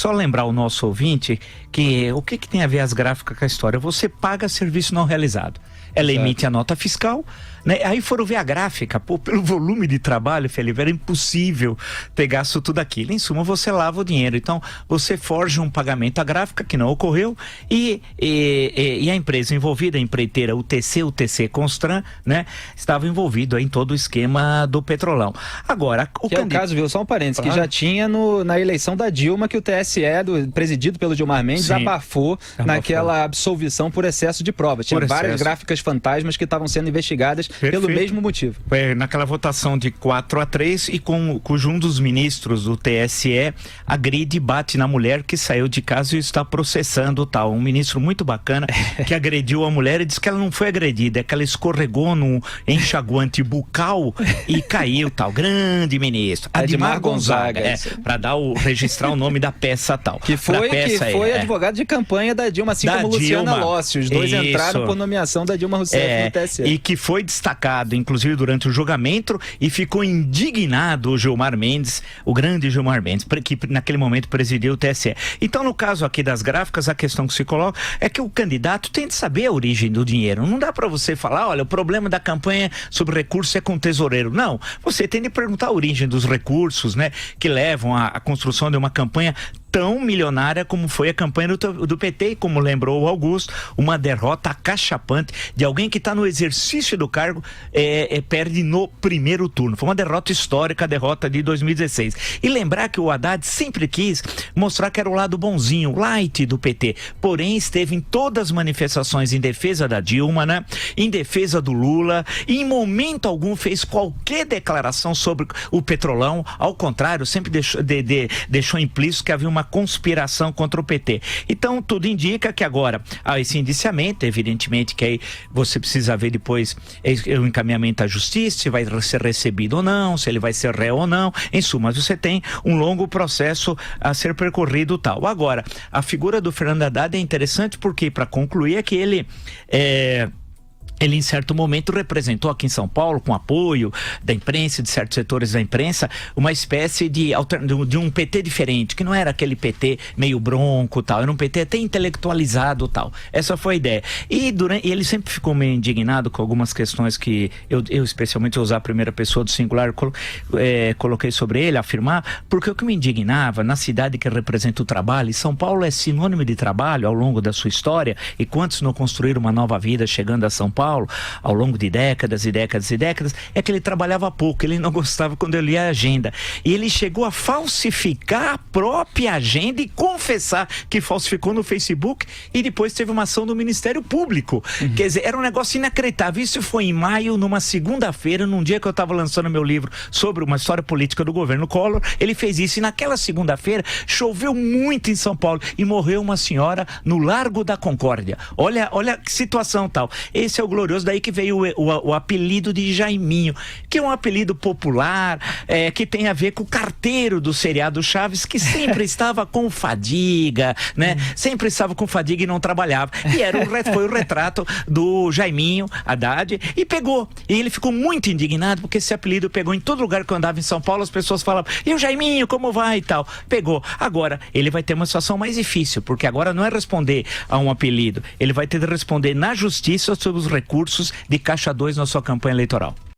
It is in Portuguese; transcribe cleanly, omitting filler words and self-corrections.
só lembrar o nosso ouvinte que o que tem a ver as gráficas com a história? Você paga serviço não realizado. Ela emite a nota fiscal, né? Aí foram ver a gráfica, pelo volume de trabalho, Felipe, era impossível pegar isso tudo aquilo. Em suma, você lava o dinheiro. Então, você forja um pagamento à gráfica que não ocorreu e a empresa envolvida, a empreiteira UTC Constran, né? Estava envolvido em todo o esquema do Petrolão. Agora, o caso, viu? Só um parênteses, que já tinha na eleição da Dilma que o TSE, presidido pelo Gilmar Mendes, abafou naquela absolvição por excesso de provas. Tinha várias gráficas fantasmas que estavam sendo investigadas pelo mesmo motivo. Naquela votação de 4-3 e cujo um dos ministros do TSE agride e bate na mulher que saiu de casa e está processando tal. Um ministro muito bacana que agrediu a mulher e disse que ela não foi agredida, é que ela escorregou num enxaguante bucal e caiu tal. Grande ministro. Admar Gonzaga. Para registrar o nome da peça tal. Que foi advogado de campanha da Dilma, assim como Luciana Lossi. Os dois entraram por nomeação da Dilma Rousseff no TSE. E que foi destacado, inclusive, durante o julgamento, e ficou indignado o Gilmar Mendes, o grande Gilmar Mendes, que naquele momento presidiu o TSE. Então, no caso aqui das gráficas, a questão que se coloca é que o candidato tem de saber a origem do dinheiro. Não dá para você falar, olha, o problema da campanha sobre recursos é com o tesoureiro. Não, você tem de perguntar a origem dos recursos, né, que levam à construção de uma campanha tão milionária como foi a campanha do PT, e como lembrou o Augusto, uma derrota acachapante de alguém que está no exercício do cargo, perde no primeiro turno. Foi uma derrota histórica, a derrota de 2016. E lembrar que o Haddad sempre quis mostrar que era o lado bonzinho, light do PT, porém esteve em todas as manifestações em defesa da Dilma, né? Em defesa do Lula, e em momento algum fez qualquer declaração sobre o Petrolão, ao contrário, sempre deixou implícito que havia uma conspiração contra o PT. Então, tudo indica que agora há esse indiciamento, evidentemente que aí você precisa ver depois o encaminhamento à justiça, se vai ser recebido ou não, se ele vai ser réu ou não, em suma, você tem um longo processo a ser percorrido tal. Agora, a figura do Fernando Haddad é interessante porque, para concluir, é que ele em certo momento representou aqui em São Paulo, com apoio da imprensa, de certos setores da imprensa, uma espécie de um PT diferente, que não era aquele PT meio bronco tal, era um PT até intelectualizado tal. Essa foi a ideia. E ele sempre ficou meio indignado com algumas questões que eu especialmente usar a primeira pessoa do singular, coloquei sobre ele, afirmar, porque o que me indignava na cidade que representa o trabalho, e São Paulo é sinônimo de trabalho ao longo da sua história, e quantos não construíram uma nova vida chegando a São Paulo, ao longo de décadas e décadas e décadas, é que ele trabalhava pouco, ele não gostava quando eu lia a agenda. E ele chegou a falsificar a própria agenda e confessar que falsificou no Facebook, e depois teve uma ação do Ministério Público. Quer dizer, era um negócio inacreditável. Isso foi em maio, numa segunda-feira, num dia que eu estava lançando meu livro sobre uma história política do governo Collor. Ele fez isso, e naquela segunda-feira choveu muito em São Paulo e morreu uma senhora no Largo da Concórdia. Olha que situação tal. Esse é o glorioso, daí que veio o apelido de Jaiminho, que é um apelido popular, que tem a ver com o carteiro do seriado Chaves, que sempre estava com fadiga, né? Sempre estava com fadiga e não trabalhava. E foi o retrato do Jaiminho Haddad, e pegou. E ele ficou muito indignado, porque esse apelido pegou em todo lugar que eu andava em São Paulo, as pessoas falavam, e o Jaiminho, como vai e tal? Pegou. Agora, ele vai ter uma situação mais difícil, porque agora não é responder a um apelido, ele vai ter de responder na justiça sobre os recursos de Caixa 2 na sua campanha eleitoral.